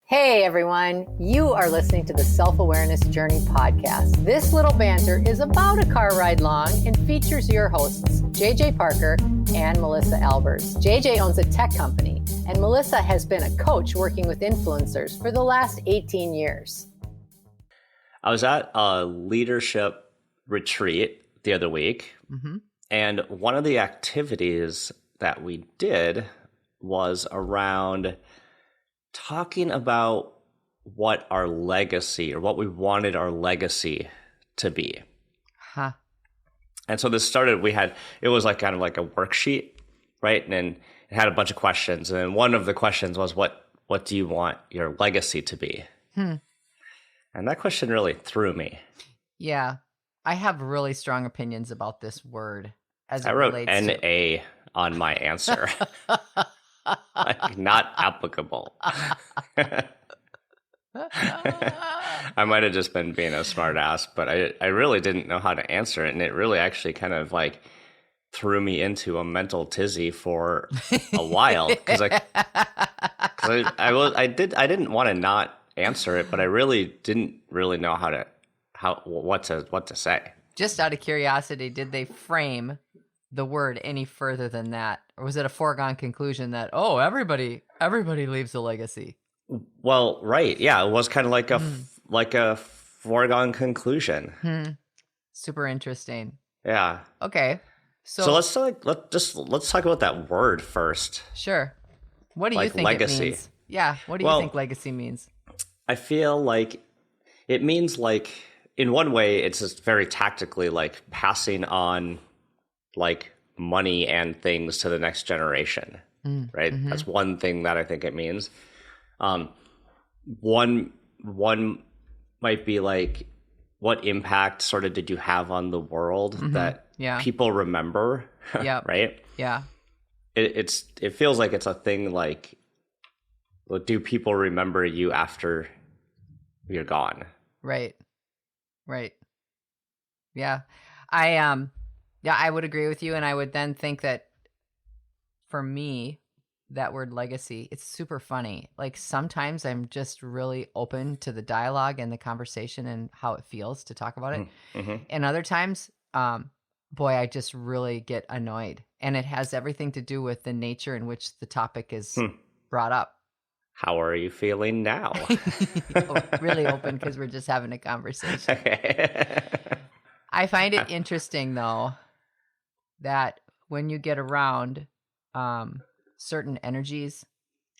Hey everyone, you are listening to the Self-Awareness Journey podcast. This little banter is about a car ride long and features your hosts, JJ Parker and Melissa Albers. JJ owns a tech company and Melissa has been a coach working with influencers for the last 18 years. I was at a leadership retreat the other week, and one of the activities that we did was around talking about what our legacy or what we wanted our legacy to be. And so this started, it was like kind of like a worksheet, right? And then it had a bunch of questions. And one of the questions was, what do you want your legacy to be? And that question really threw me. Yeah. I have really strong opinions about this word as it I wrote relates NA on my answer. Like, not applicable. I might have just been being a smart ass, but I really didn't know how to answer it. And it really actually kind of like threw me into a mental tizzy for a while. Because I didn't want to not answer it, but I really didn't really know what to say. Just out of curiosity, did they frame the word any further than that? Or was it a foregone conclusion that, everybody leaves a legacy? Well, right. Yeah, it was kind of like a foregone conclusion. Super interesting. Yeah. Okay. So let's talk about that word first. Sure. What do you Like think legacy. it means? Yeah. What do you think legacy means? I feel like it means, like, in one way, it's just very tactically like passing on like money and things to the next generation, right? That's one thing that I think it means. One might be like, what impact sort of did you have on the world that people remember? Yeah. Right? Yeah. It feels like it's a thing like, well, do people remember you after you're gone? Right. Yeah. I would agree with you. And I would then think that for me, that word legacy, it's super funny. Like sometimes I'm just really open to the dialogue and the conversation and how it feels to talk about it. And other times, I just really get annoyed. And it has everything to do with the nature in which the topic is brought up. How are you feeling now? Really open because we're just having a conversation. Okay. I find it interesting, though, that when you get around certain energies.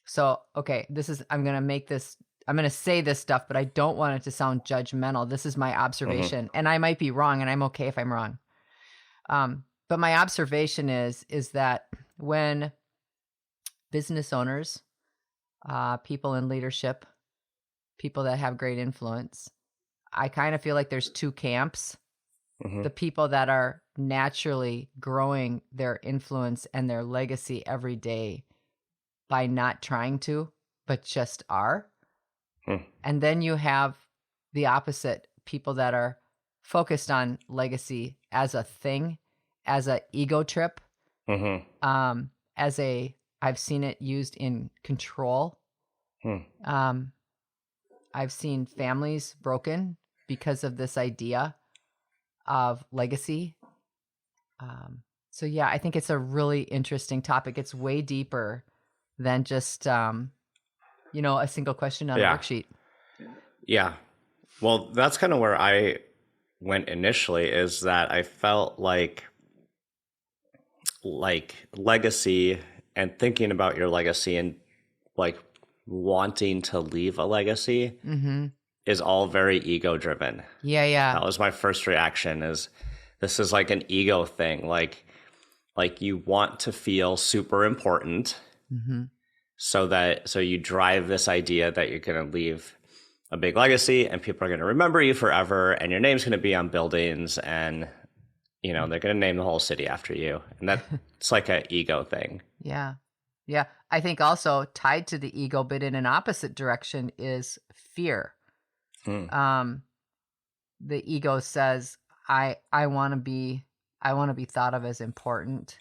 So, okay, I'm going to say this stuff, but I don't want it to sound judgmental. This is my observation, and I might be wrong, and I'm okay if I'm wrong. But my observation is that when business owners, people in leadership, people that have great influence, I kind of feel like there's two camps. The people that are naturally growing their influence and their legacy every day by not trying to, but just are. And then you have the opposite, people that are focused on legacy as a thing, as a ego trip, I've seen it used in control. I've seen families broken because of this idea of legacy. So yeah, I think it's a really interesting topic. It's way deeper than just, a single question on a worksheet. Yeah. Well, that's kind of where I went initially, is that I felt like legacy and thinking about your legacy and like wanting to leave a legacy is all very ego driven. Yeah. That was my first reaction, is this is like an ego thing. Like you want to feel super important. So you drive this idea that you're going to leave a big legacy and people are going to remember you forever and your name's going to be on buildings and, they're going to name the whole city after you. And that's like an ego thing. Yeah. I think also tied to the ego, but in an opposite direction, is fear. The ego says, I want to be thought of as important,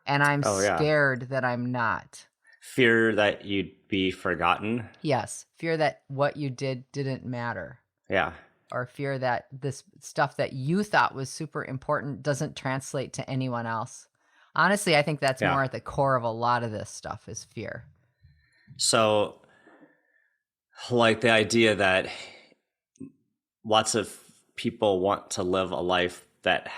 and I'm scared that I'm not. fear that you'd be forgotten. Yes. Fear that what you didn't matter. Yeah. Or fear that this stuff that you thought was super important doesn't translate to anyone else. Honestly, I think that's more at the core of a lot of this stuff is fear. So, like the idea that lots of people want to live a life that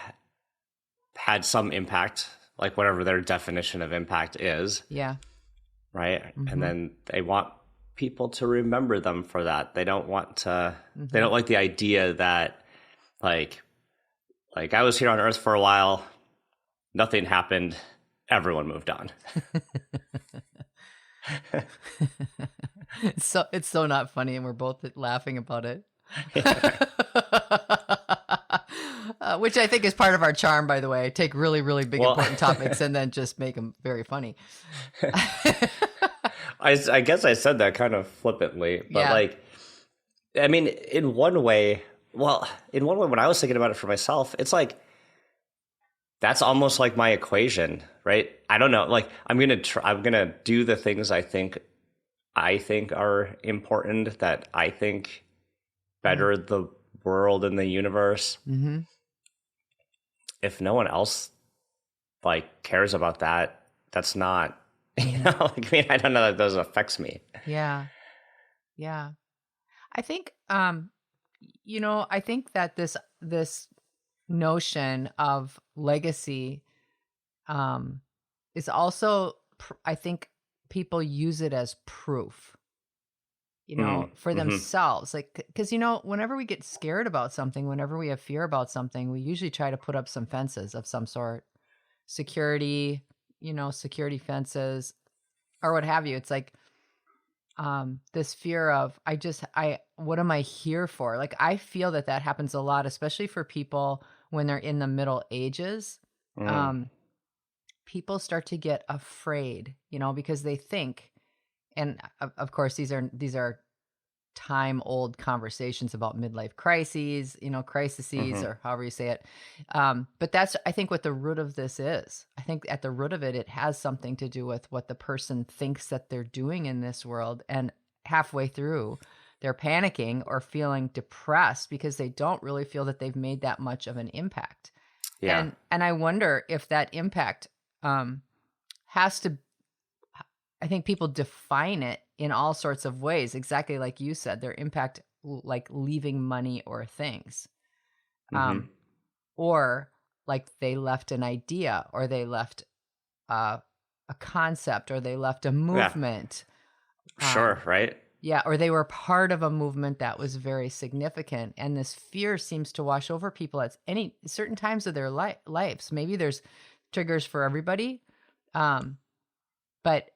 had some impact, like whatever their definition of impact is. Yeah. Right. Mm-hmm. And then they want people to remember them for that. They don't want to, they don't like the idea that like I was here on Earth for a while, nothing happened, everyone moved on. It's so not funny, and we're both laughing about it. Which I think is part of our charm, by the way. Take really, really big, important topics and then just make them very funny. I guess I said that kind of flippantly, but like, I mean, in one way, when I was thinking about it for myself, it's like, that's almost like my equation, right? I don't know. Like, I'm going to do the things I think are important, that I think better the world and the universe. Mm-hmm. If no one else like cares about that, that's not, you know, like, I mean, I don't know that those affects me. Yeah. Yeah. I think, you know, I think that this notion of legacy, is also, I think people use it as proof, you know, for themselves. Like, because, you know, whenever we get scared about something, whenever we have fear about something, we usually try to put up some fences of some sort, security fences or what have you. It's like, this fear of, what am I here for? Like, I feel that happens a lot, especially for people when they're in the middle ages. People start to get afraid, you know, because they think, and of course, these are time-old conversations about midlife crises, you know, or however you say it. But that's, I think, what the root of this is. I think at the root of it, it has something to do with what the person thinks that they're doing in this world. And halfway through, they're panicking or feeling depressed because they don't really feel that they've made that much of an impact. Yeah. And I wonder if that impact has to, I think people define it in all sorts of ways, exactly like you said, their impact, like leaving money or things, or like they left an idea, or they left a concept, or they left a movement. Yeah. Sure, right? Yeah, or they were part of a movement that was very significant, and this fear seems to wash over people at certain times of their lives. Maybe there's triggers for everybody, but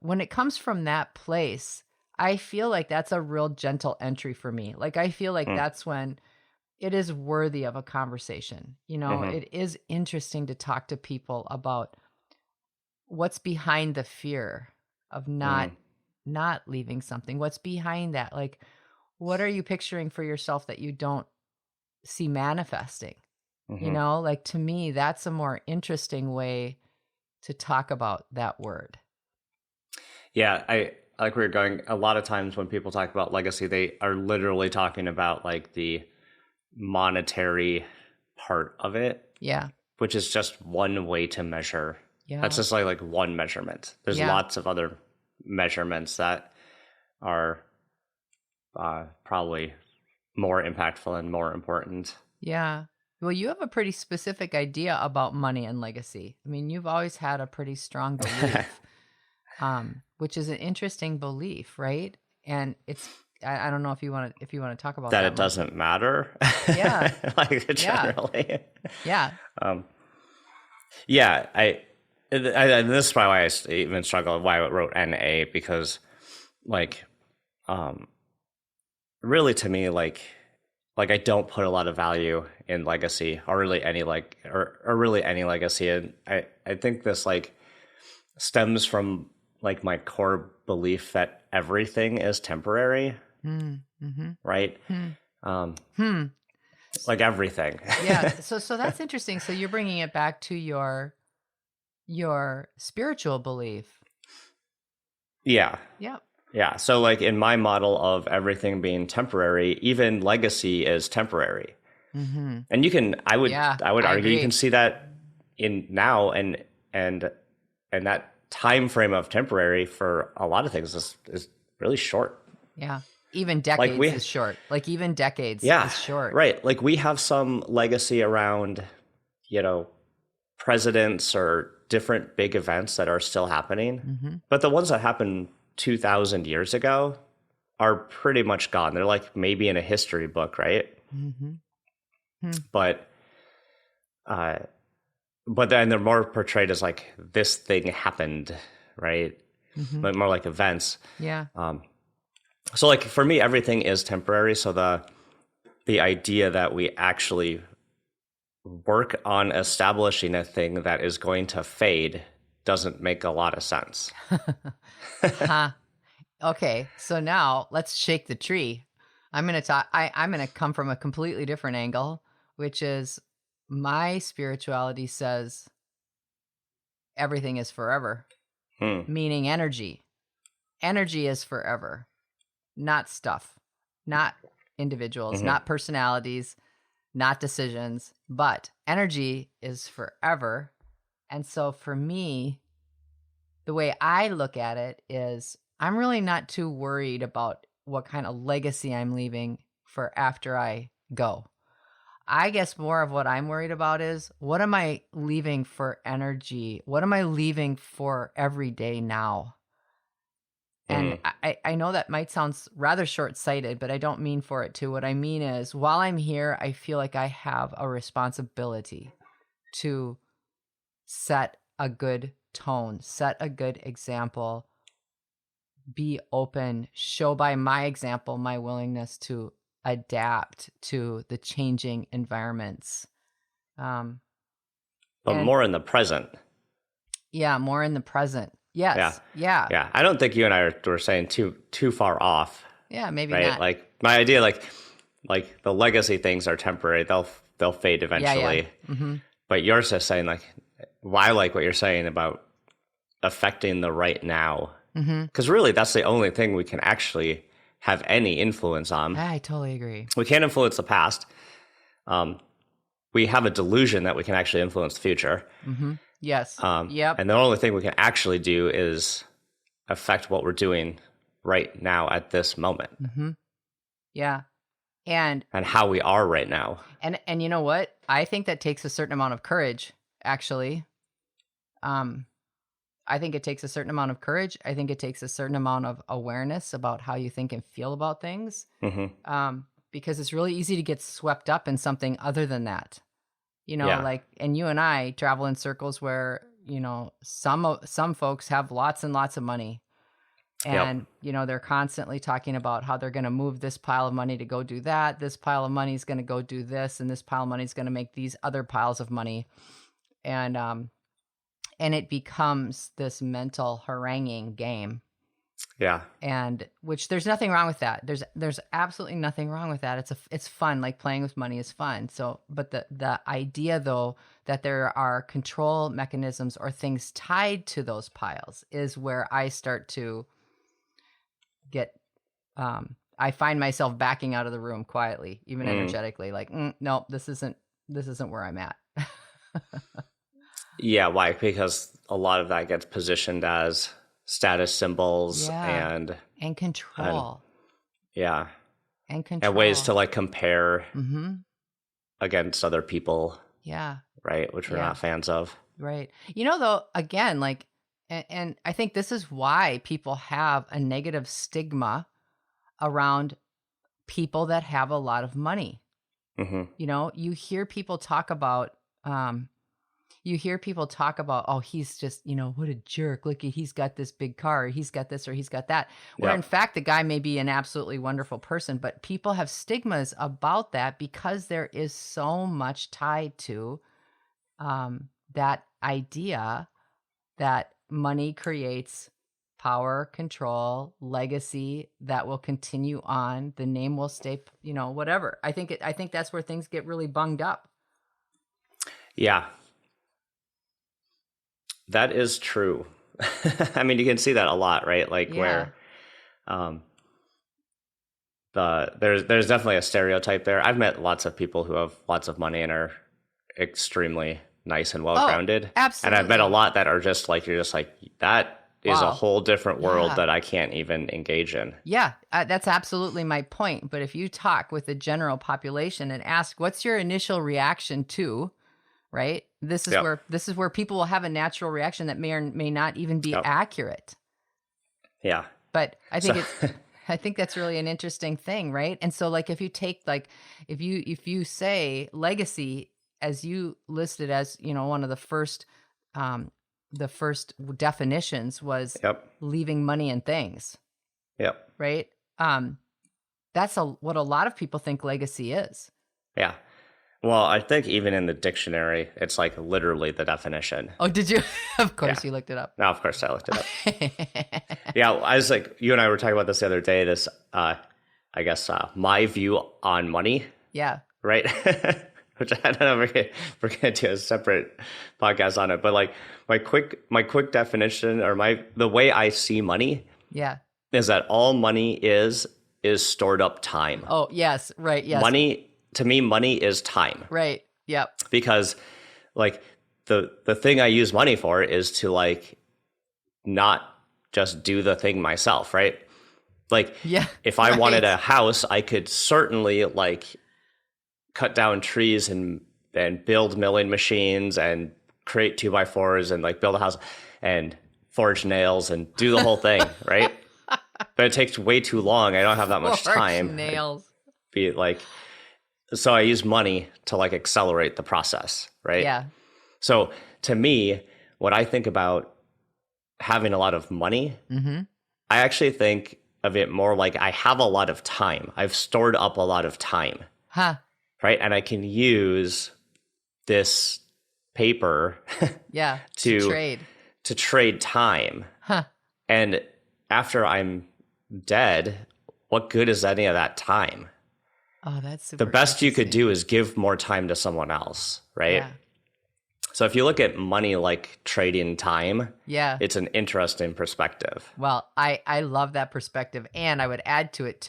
when it comes from that place, I feel like that's a real gentle entry for me. Like, I feel like that's when it is worthy of a conversation. You know, it is interesting to talk to people about what's behind the fear of not leaving something. What's behind that? Like, what are you picturing for yourself that you don't see manifesting? You know, like, to me, that's a more interesting way to talk about that word. Yeah, I like where you're going. A lot of times when people talk about legacy, they are literally talking about like the monetary part of it. Yeah. Which is just one way to measure. Yeah. That's just like one measurement. There's lots of other measurements that are probably more impactful and more important. Yeah. Well, you have a pretty specific idea about money and legacy. I mean, you've always had a pretty strong belief. Which is an interesting belief, right? And it's, I don't know if you want to talk about that. That it doesn't matter. Yeah. Like generally. Yeah. Yeah. I this is probably why I even struggle, why I wrote NA, because like, really to me, like I don't put a lot of value in legacy or really any really any legacy. And I think this like stems from like my core belief that everything is temporary, right? Like everything. Yeah. So that's interesting. So you're bringing it back to your spiritual belief. Yeah. Yep. Yeah. So like in my model of everything being temporary, even legacy is temporary. Mm-hmm. And you can, I would argue agree. you can see that in now and that time frame of temporary for a lot of things is really short. Yeah. Even decades is short. Like even decades is short. Right. Like we have some legacy around, presidents or different big events that are still happening. Mm-hmm. But the ones that happened 2,000 years ago are pretty much gone. They're like maybe in a history book, right? Mm-hmm. Hmm. But then they're more portrayed as like this thing happened, right? Mm-hmm. But more like events. Yeah. So like for me, everything is temporary. So the idea that we actually work on establishing a thing that is going to fade doesn't make a lot of sense. Okay, so now let's shake the tree. I'm going to talk. I'm going to come from a completely different angle, which is my spirituality says everything is forever, meaning energy. Energy is forever, not stuff, not individuals, not personalities, not decisions, but energy is forever. And so for me, the way I look at it is I'm really not too worried about what kind of legacy I'm leaving for after I go. I guess more of what I'm worried about is what am I leaving for energy? What am I leaving for every day now? And I know that might sound rather short-sighted, but I don't mean for it to. What I mean is while I'm here, I feel like I have a responsibility to set a good tone, set a good example, be open, show by my example my willingness to adapt to the changing environments. But more in the present. Yeah, more in the present. Yes. Yeah. I don't think you and I were saying too far off. Yeah, maybe right? not. Like my idea, like the legacy things are temporary; they'll fade eventually. Yeah. Mm-hmm. But you're just saying like, well, I like what you're saying about affecting the right now, because really that's the only thing we can actually have any influence on. I totally agree. We can't influence the past. We have a delusion that we can actually influence the future. Mm-hmm. Yes. Yep. And the only thing we can actually do is affect what we're doing right now at this moment. Mm-hmm. Yeah. And how we are right now. And you know what? I think that takes a certain amount of courage, actually. I think it takes a certain amount of courage. I think it takes a certain amount of awareness about how you think and feel about things. Because it's really easy to get swept up in something other than that. Like, and you and I travel in circles where, some folks have lots and lots of money. And, they're constantly talking about how they're going to move this pile of money to go do that. This pile of money is going to go do this. And this pile of money is going to make these other piles of money. And it becomes this mental haranguing game. Yeah. And which there's nothing wrong with that. There's absolutely nothing wrong with that. It's fun. Like playing with money is fun. So, but the idea though, that there are control mechanisms or things tied to those piles is where I start to get, I find myself backing out of the room quietly, even energetically, like, no, this isn't where I'm at. Yeah. Why? Because a lot of that gets positioned as status symbols and control. And control. And ways to like compare against other people. Yeah. Right. Which we're not fans of. Right. Though, again, like, and I think this is why people have a negative stigma around people that have a lot of money. You hear people talk about, oh, he's just, what a jerk. Look, he's got this big car, or he's got this, or he's got that. Where in fact, the guy may be an absolutely wonderful person, but people have stigmas about that because there is so much tied to that idea that money creates power, control, legacy that will continue on. The name will stay, whatever. I think that's where things get really bunged up. Yeah. That is true. I mean, you can see that a lot, right? Like where there's definitely a stereotype there. I've met lots of people who have lots of money and are extremely nice and well-grounded. Absolutely. And I've met a lot that are just like, you're just like, that is a whole different world that I can't even engage in. Yeah, that's absolutely my point. But if you talk with the general population and ask, what's your initial reaction to, right? This is where people will have a natural reaction that may or may not even be accurate. Yeah. But I think I think that's really an interesting thing, right? And so like if you take like if you say legacy as you listed as, one of the first definitions was leaving money and things. Yep. Right? That's what a lot of people think legacy is. Yeah. Well, I think even in the dictionary, it's like literally the definition. Oh, did you? Of course you looked it up. No, of course I looked it up. Yeah, I was like, you and I were talking about this the other day, this, I guess, my view on money. Yeah. Right? Which I don't know if we're going to do a separate podcast on it. But like my quick definition or the way I see money is that all money is stored up time. Oh, yes. Right. Yes. To me, money is time. Right. Yep. Because like the thing I use money for is to like not just do the thing myself, right? Like if I wanted a house, I could certainly like cut down trees and build milling machines and create 2x4s and like build a house and forge nails and do the whole thing, right? But it takes way too long. I don't have that much time. Forge nails. Be like, so I use money to like accelerate the process, right? Yeah. So to me, what I think about having a lot of money, I actually think of it more like I have a lot of time. I've stored up a lot of time. Huh. Right. And I can use this paper to trade time. Huh. And after I'm dead, what good is any of that time? Oh, that's super the best you could do is give more time to someone else, right? Yeah. So if you look at money like trading time, it's an interesting perspective. Well, I love that perspective, and I would add to it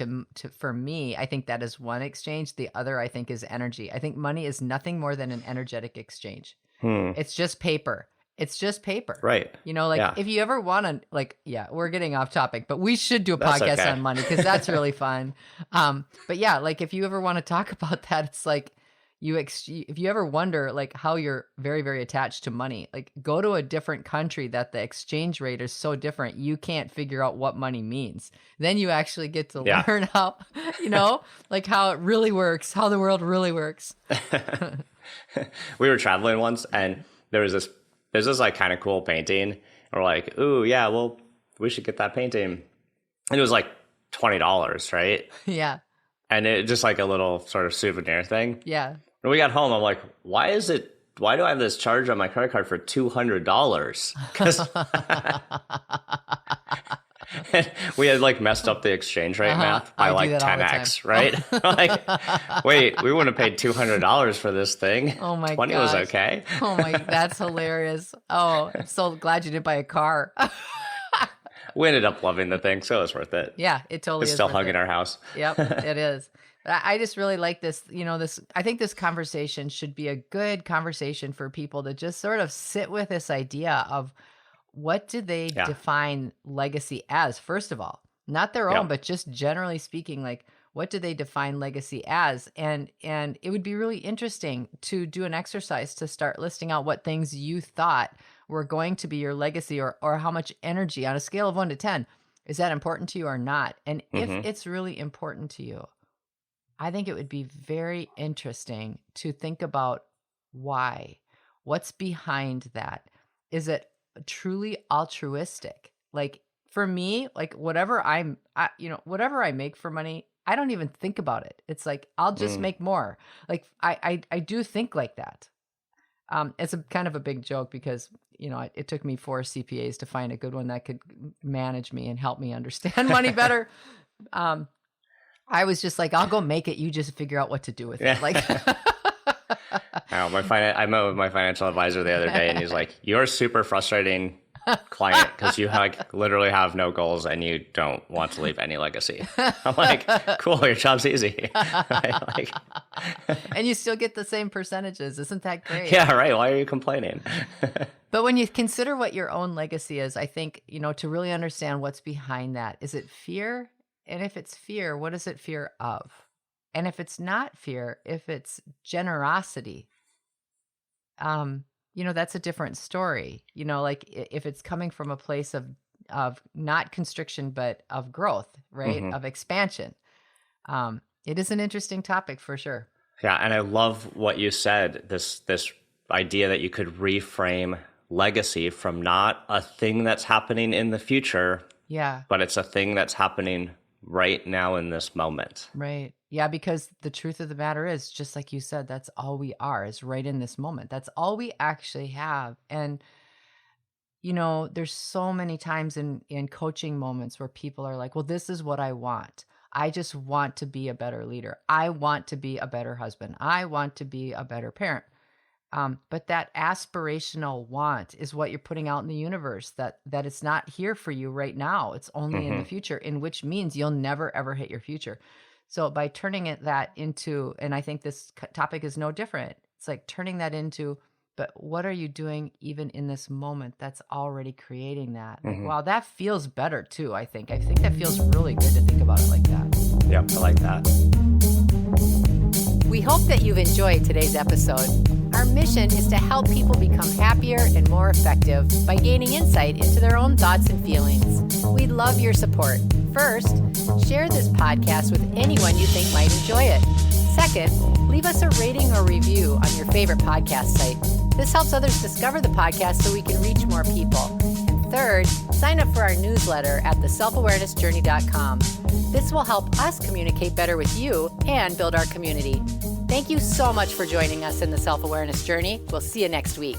for me, I think that is one exchange. The other, I think, is energy. I think money is nothing more than an energetic exchange. It's just paper. It's just paper. Right. If you ever want to, we're getting off topic, but we should do a podcast on money because that's really fun. But yeah, like if you ever want to talk about that, it's like if you ever wonder like how you're very, very attached to money, like go to a different country that the exchange rate is so different, you can't figure out what money means. Then you actually get to learn how, like how it really works, how the world really works. We were traveling once and there's this like kind of cool painting. And we're like, ooh, yeah, well, we should get that painting. And it was like $20, right? Yeah. And it just like a little sort of souvenir thing. Yeah. When we got home, I'm like, why do I have this charge on my credit card for $200? Because we had like messed up the exchange rate math by like 10x, right? Like, wait, we wouldn't have paid $200 for this thing. Oh my god, 20 was okay. That's hilarious. Oh, I'm so glad you didn't buy a car. We ended up loving the thing, so it was worth it. Yeah, it totally is. It's still hung in our house. Yep, it is. I just really like this, I think this conversation should be a good conversation for people to just sort of sit with this idea of what do they define legacy as, first of all, not their own, but just generally speaking, like what do they define legacy as? And it would be really interesting to do an exercise to start listing out what things you thought were going to be your legacy or how much energy on a scale of 1 to 10, is that important to you or not? And if it's really important to you, I think it would be very interesting to think about why. What's behind that? Is it truly altruistic? Like for me, like whatever I make for money, I don't even think about it. It's like, I'll just make more. Like I do think like that. It's a kind of a big joke because, it took me 4 CPAs to find a good one that could manage me and help me understand money better. I was just like, I'll go make it. You just figure out what to do with it. Like, I met with my financial advisor the other day and he's like, you're super frustrating client because you like literally have no goals and you don't want to leave any legacy. I'm like, cool, your job's easy. Right? And you still get the same percentages. Isn't that great? Yeah, right. Why are you complaining? But when you consider what your own legacy is, I think, to really understand what's behind that, is it fear? And if it's fear, what is it fear of? And if it's not fear, if it's generosity, that's a different story. Like if it's coming from a place of not constriction, but of growth, right? Of expansion. It is an interesting topic for sure. Yeah. And I love what you said, this idea that you could reframe legacy from not a thing that's happening in the future. Yeah. But it's a thing that's happening right now in this moment. Right. Yeah, because the truth of the matter is, just like you said, that's all we are, is right in this moment. That's all we actually have. And, there's so many times in coaching moments where people are like, well, this is what I want. I just want to be a better leader. I want to be a better husband. I want to be a better parent. But that aspirational want is what you're putting out in the universe, that it's not here for you right now. It's only in the future, in which means you'll never, ever hit your future. So by turning that into, and I think this topic is no different, it's like turning that into, but what are you doing even in this moment that's already creating that? Like, wow, that feels better too, I think. I think that feels really good to think about it like that. Yep, I like that. We hope that you've enjoyed today's episode. Our mission is to help people become happier and more effective by gaining insight into their own thoughts and feelings. We'd love your support. First, share this podcast with anyone you think might enjoy it. Second, leave us a rating or review on your favorite podcast site. This helps others discover the podcast so we can reach more people. And third, sign up for our newsletter at theselfawarenessjourney.com. This will help us communicate better with you and build our community. Thank you so much for joining us in the Self-Awareness Journey. We'll see you next week.